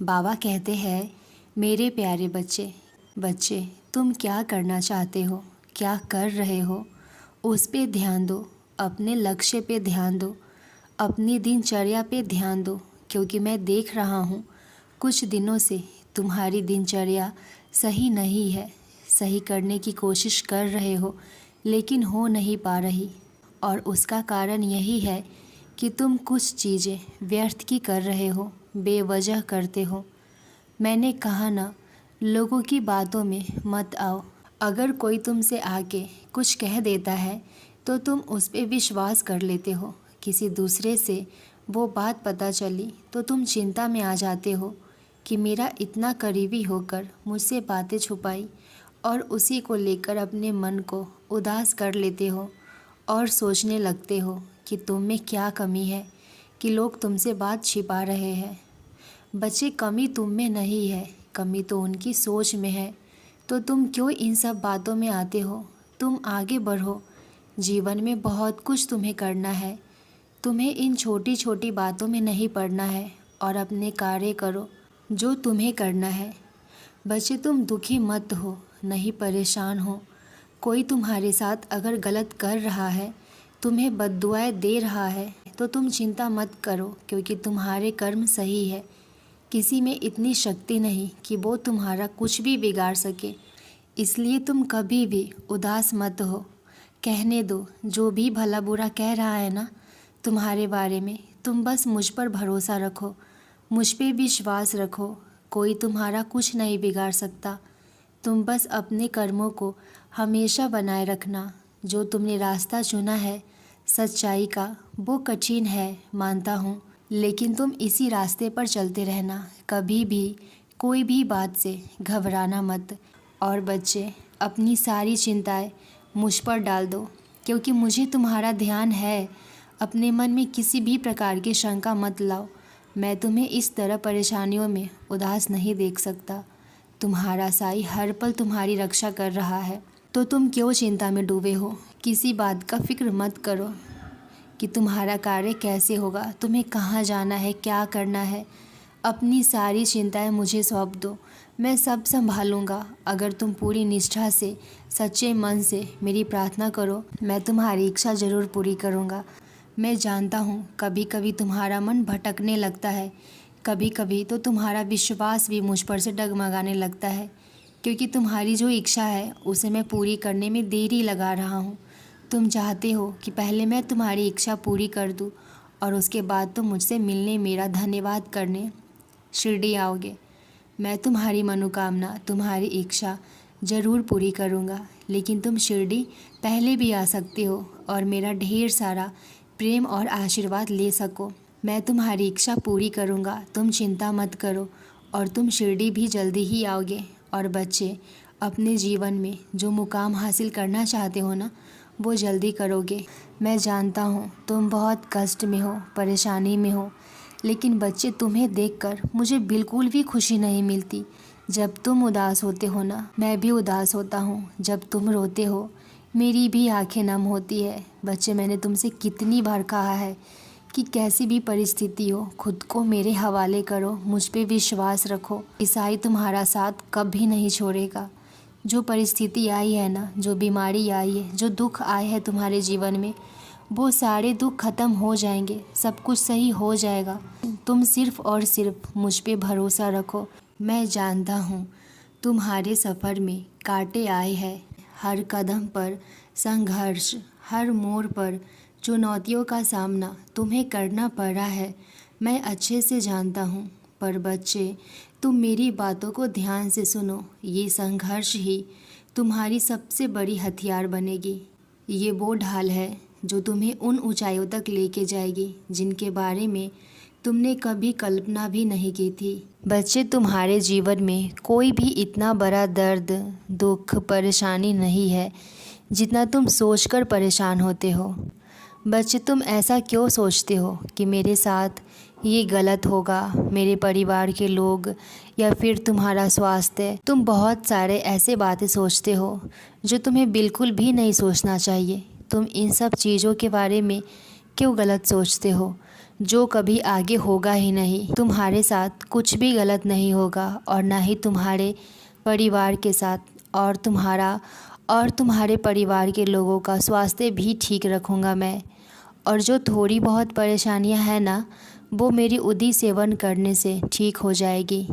बाबा कहते हैं, मेरे प्यारे बच्चे, बच्चे तुम क्या करना चाहते हो, क्या कर रहे हो, उस पे ध्यान दो, अपने लक्ष्य पे ध्यान दो, अपनी दिनचर्या पे ध्यान दो। क्योंकि मैं देख रहा हूँ कुछ दिनों से तुम्हारी दिनचर्या सही नहीं है। सही करने की कोशिश कर रहे हो लेकिन हो नहीं पा रही, और उसका कारण यही है कि तुम कुछ चीज़ें व्यर्थ की कर रहे हो, बेवजह करते हो। मैंने कहा ना, लोगों की बातों में मत आओ। अगर कोई तुमसे आके कुछ कह देता है तो तुम उस पर विश्वास कर लेते हो। किसी दूसरे से वो बात पता चली तो तुम चिंता में आ जाते हो कि मेरा इतना करीबी होकर मुझसे बातें छुपाई, और उसी को लेकर अपने मन को उदास कर लेते हो और सोचने लगते हो कि तुम में क्या कमी है कि लोग तुमसे बात छिपा रहे हैं। बच्चे, कमी तुम में नहीं है, कमी तो उनकी सोच में है। तो तुम क्यों इन सब बातों में आते हो? तुम आगे बढ़ो, जीवन में बहुत कुछ तुम्हें करना है। तुम्हें इन छोटी छोटी बातों में नहीं पड़ना है और अपने कार्य करो जो तुम्हें करना है। बच्चे, तुम दुखी मत हो, नहीं परेशान हो। कोई तुम्हारे साथ अगर गलत कर रहा है, तुम्हें बद्दुआएं दे रहा है, तो तुम चिंता मत करो, क्योंकि तुम्हारे कर्म सही है। किसी में इतनी शक्ति नहीं कि वो तुम्हारा कुछ भी बिगाड़ सके। इसलिए तुम कभी भी उदास मत हो। कहने दो, जो भी भला बुरा कह रहा है ना तुम्हारे बारे में, तुम बस मुझ पर भरोसा रखो, मुझ पे विश्वास रखो। कोई तुम्हारा कुछ नहीं बिगाड़ सकता। तुम बस अपने कर्मों को हमेशा बनाए रखना। जो तुमने रास्ता चुना है सच्चाई का, वो कठिन है मानता हूँ, लेकिन तुम इसी रास्ते पर चलते रहना। कभी भी कोई भी बात से घबराना मत। और बच्चे, अपनी सारी चिंताएं मुझ पर डाल दो, क्योंकि मुझे तुम्हारा ध्यान है। अपने मन में किसी भी प्रकार की शंका मत लाओ। मैं तुम्हें इस तरह परेशानियों में उदास नहीं देख सकता। तुम्हारा साई हर पल तुम्हारी रक्षा कर रहा है, तो तुम क्यों चिंता में डूबे हो? किसी बात का फिक्र मत करो कि तुम्हारा कार्य कैसे होगा, तुम्हें कहाँ जाना है, क्या करना है। अपनी सारी चिंताएं मुझे सौंप दो, मैं सब संभालूंगा। अगर तुम पूरी निष्ठा से, सच्चे मन से मेरी प्रार्थना करो, मैं तुम्हारी इच्छा ज़रूर पूरी करूंगा। मैं जानता हूँ कभी कभी तुम्हारा मन भटकने लगता है, कभी कभी तो तुम्हारा विश्वास भी मुझ पर से डगमगाने लगता है, क्योंकि तुम्हारी जो इच्छा है उसे मैं पूरी करने में देरी लगा रहा हूँ। तुम चाहते हो कि पहले मैं तुम्हारी इच्छा पूरी कर दूँ और उसके बाद तुम मुझसे मिलने, मेरा धन्यवाद करने शिरडी आओगे। मैं तुम्हारी मनोकामना, तुम्हारी इच्छा ज़रूर पूरी करूँगा, लेकिन तुम शिरडी पहले भी आ सकते हो और मेरा ढेर सारा प्रेम और आशीर्वाद ले सको। मैं तुम्हारी इच्छा पूरी करूँगा, तुम चिंता मत करो, और तुम शिरडी भी जल्दी ही आओगे। और बच्चे, अपने जीवन में जो मुकाम हासिल करना चाहते हो ना, वो जल्दी करोगे। मैं जानता हूँ तुम बहुत कष्ट में हो, परेशानी में हो, लेकिन बच्चे, तुम्हें देखकर मुझे बिल्कुल भी खुशी नहीं मिलती। जब तुम उदास होते हो ना, मैं भी उदास होता हूँ। जब तुम रोते हो, मेरी भी आंखें नम होती है। बच्चे, मैंने तुमसे कितनी बार कहा है कि कैसी भी परिस्थिति हो, खुद को मेरे हवाले करो, मुझ पे विश्वास रखो। ईसाई तुम्हारा साथ कभी नहीं छोड़ेगा। जो परिस्थिति आई है ना, जो बीमारी आई है, जो दुख आए हैं तुम्हारे जीवन में, वो सारे दुख खत्म हो जाएंगे, सब कुछ सही हो जाएगा। तुम सिर्फ और सिर्फ मुझ पे भरोसा रखो। मैं जानता हूँ तुम्हारे सफ़र में कांटे आए हैं, हर कदम पर संघर्ष, हर मोड़ पर चुनौतियों का सामना तुम्हें करना पड़ा है। मैं अच्छे से जानता हूँ, पर बच्चे, तुम मेरी बातों को ध्यान से सुनो। ये संघर्ष ही तुम्हारी सबसे बड़ी हथियार बनेगी। ये वो ढाल है जो तुम्हें उन ऊंचाइयों तक लेके जाएगी जिनके बारे में तुमने कभी कल्पना भी नहीं की थी। बच्चे, तुम्हारे जीवन में कोई भी इतना बड़ा दर्द, दुख, परेशानी नहीं है जितना तुम सोचकर परेशान होते हो। बच्चे, तुम ऐसा क्यों सोचते हो कि मेरे साथ ये गलत होगा, मेरे परिवार के लोग, या फिर तुम्हारा स्वास्थ्य? तुम बहुत सारे ऐसे बातें सोचते हो जो तुम्हें बिल्कुल भी नहीं सोचना चाहिए। तुम इन सब चीज़ों के बारे में क्यों गलत सोचते हो? जो कभी आगे होगा ही नहीं। तुम्हारे साथ कुछ भी गलत नहीं होगा और ना ही तुम्हारे परिवार के साथ, और तुम्हारे परिवार के लोगों का स्वास्थ्य भी ठीक रखूँगा मैं। और जो थोड़ी बहुत परेशानियां हैं ना, वो मेरी उदी सेवन करने से ठीक हो जाएगी।